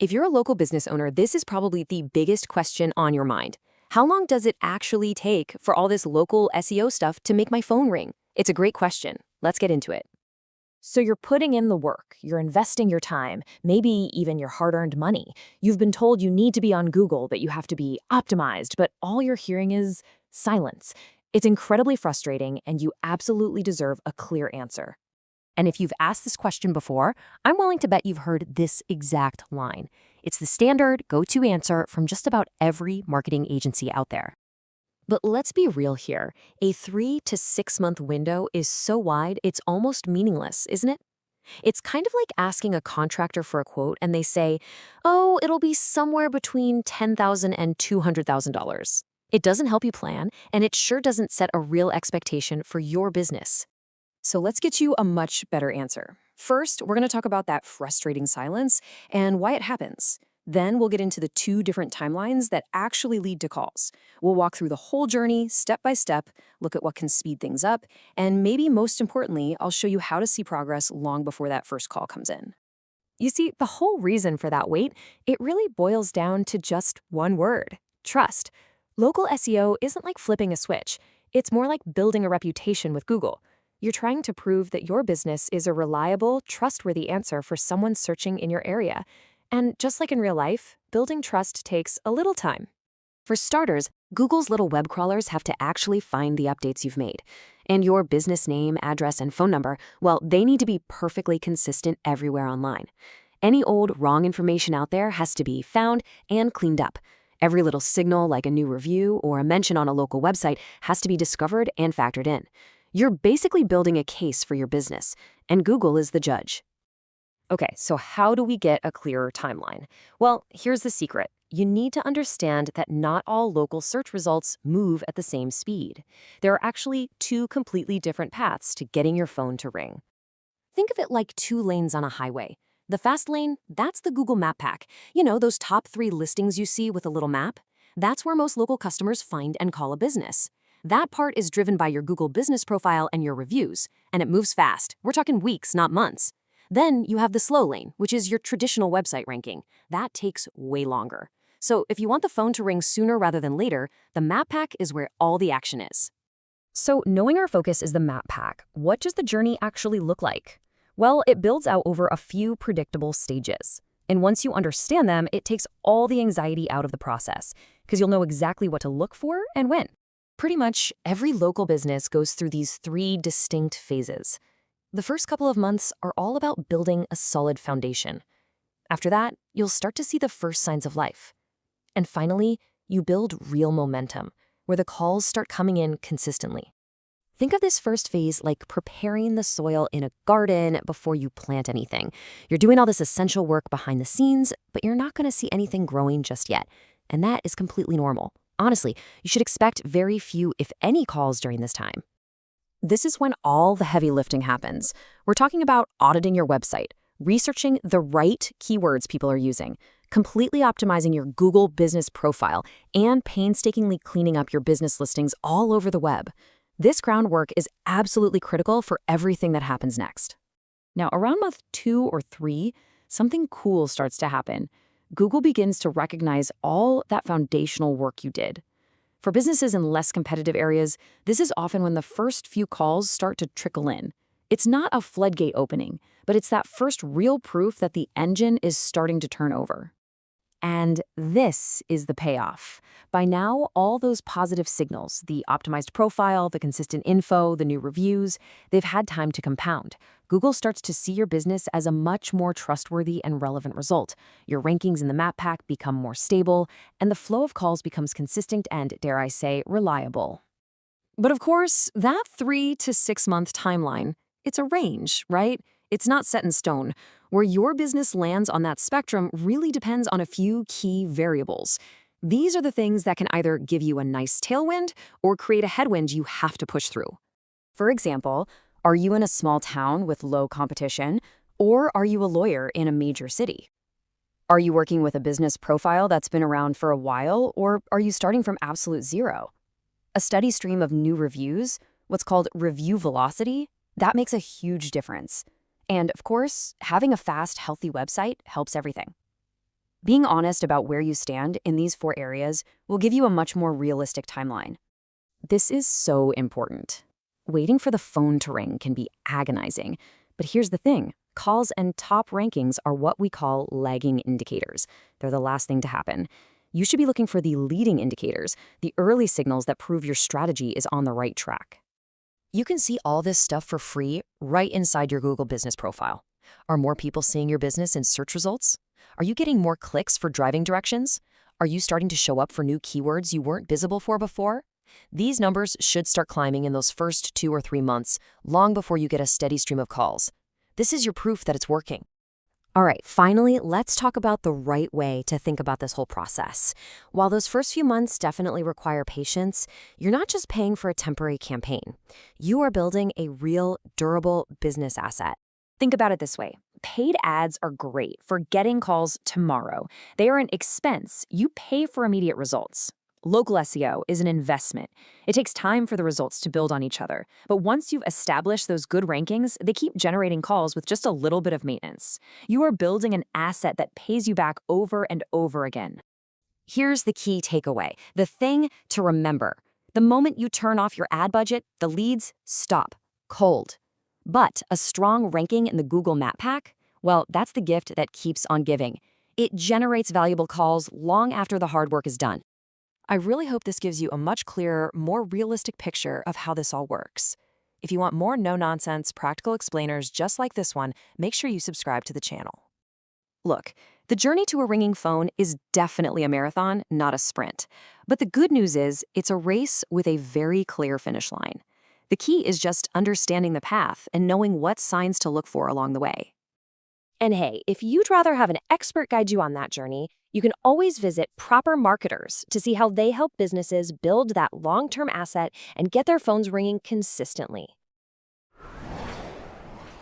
If you're a local business owner, this is probably the biggest question on your mind. How long does it actually take for all this local SEO stuff to make my phone ring? It's a great question. Let's get into it. So you're putting in the work, you're investing your time, maybe even your hard-earned money. You've been told you need to be on Google, that you have to be optimized, but all you're hearing is silence. It's incredibly frustrating, and you absolutely deserve a clear answer. And if you've asked this question before, I'm willing to bet you've heard this exact line. It's the standard go-to answer from just about every marketing agency out there. But let's be real here. A 3 to 6 month window is so wide, it's almost meaningless, isn't it? It's kind of like asking a contractor for a quote and they say, oh, it'll be somewhere between $10,000 and $200,000. It doesn't help you plan, and it sure doesn't set a real expectation for your business. So let's get you a much better answer. First, we're going to talk about that frustrating silence and why it happens. Then we'll get into the 2 different timelines that actually lead to calls. We'll walk through the whole journey, step by step, look at what can speed things up, and maybe most importantly, I'll show you how to see progress long before that first call comes in. You see, the whole reason for that wait, it really boils down to just one word: trust. Local SEO isn't like flipping a switch. It's more like building a reputation with Google. You're trying to prove that your business is a reliable, trustworthy answer for someone searching in your area. And just like in real life, building trust takes a little time. For starters, Google's little web crawlers have to actually find the updates you've made. And your business name, address, and phone number, well, they need to be perfectly consistent everywhere online. Any old, wrong information out there has to be found and cleaned up. Every little signal, like a new review or a mention on a local website, has to be discovered and factored in. You're basically building a case for your business, and Google is the judge. Okay, so how do we get a clearer timeline? Well, here's the secret. You need to understand that not all local search results move at the same speed. There are actually 2 completely different paths to getting your phone to ring. Think of it like 2 lanes on a highway. The fast lane, that's the Google Map pack. You know, those top 3 listings you see with a little map? That's where most local customers find and call a business. That part is driven by your Google business profile and your reviews, and it moves fast. We're talking weeks, not months. Then you have the slow lane, which is your traditional website ranking. That takes way longer. So if you want the phone to ring sooner rather than later, the map pack is where all the action is. So knowing our focus is the map pack, what does the journey actually look like? Well, it builds out over a few predictable stages. And once you understand them, it takes all the anxiety out of the process, because you'll know exactly what to look for and when. Pretty much every local business goes through these 3 distinct phases. The first couple of months are all about building a solid foundation. After that, you'll start to see the first signs of life. And finally, you build real momentum, where the calls start coming in consistently. Think of this first phase like preparing the soil in a garden before you plant anything. You're doing all this essential work behind the scenes, but you're not going to see anything growing just yet. And that is completely normal. Honestly, you should expect very few, if any, calls during this time. This is when all the heavy lifting happens. We're talking about auditing your website, researching the right keywords people are using, completely optimizing your Google business profile, and painstakingly cleaning up your business listings all over the web. This groundwork is absolutely critical for everything that happens next. Now, around month 2 or 3, something cool starts to happen. Google begins to recognize all that foundational work you did. For businesses in less competitive areas, this is often when the first few calls start to trickle in. It's not a floodgate opening, but it's that first real proof that the engine is starting to turn over. And this is the payoff. By now, all those positive signals, the optimized profile, the consistent info, the new reviews, they've had time to compound. Google starts to see your business as a much more trustworthy and relevant result. Your rankings in the map pack become more stable, and the flow of calls becomes consistent and, dare I say, reliable. But of course, that 3 to 6 month timeline, it's a range, right? It's not set in stone. Where your business lands on that spectrum really depends on a few key variables. These are the things that can either give you a nice tailwind or create a headwind you have to push through. For example, are you in a small town with low competition, or are you a lawyer in a major city? Are you working with a business profile that's been around for a while, or are you starting from absolute zero? A steady stream of new reviews, what's called review velocity, that makes a huge difference. And of course, having a fast, healthy website helps everything. Being honest about where you stand in these 4 areas will give you a much more realistic timeline. This is so important. Waiting for the phone to ring can be agonizing, but here's the thing. Calls and top rankings are what we call lagging indicators. They're the last thing to happen. You should be looking for the leading indicators, the early signals that prove your strategy is on the right track. You can see all this stuff for free right inside your Google Business profile. Are more people seeing your business in search results? Are you getting more clicks for driving directions? Are you starting to show up for new keywords you weren't visible for before? These numbers should start climbing in those first 2 or 3 months, long before you get a steady stream of calls. This is your proof that it's working. All right, finally, let's talk about the right way to think about this whole process. While those first few months definitely require patience, you're not just paying for a temporary campaign. You are building a real, durable business asset. Think about it this way. Paid ads are great for getting calls tomorrow. They are an expense. You pay for immediate results. Local SEO is an investment. It takes time for the results to build on each other. But once you've established those good rankings, they keep generating calls with just a little bit of maintenance. You are building an asset that pays you back over and over again. Here's the key takeaway, the thing to remember. The moment you turn off your ad budget, the leads stop cold. But a strong ranking in the Google Map Pack, well, that's the gift that keeps on giving. It generates valuable calls long after the hard work is done. I really hope this gives you a much clearer, more realistic picture of how this all works. If you want more no-nonsense, practical explainers just like this one, make sure you subscribe to the channel. Look, the journey to a ringing phone is definitely a marathon, not a sprint. But the good news is, it's a race with a very clear finish line. The key is just understanding the path and knowing what signs to look for along the way. And hey, if you'd rather have an expert guide you on that journey, you can always visit Proper Marketers to see how they help businesses build that long-term asset and get their phones ringing consistently.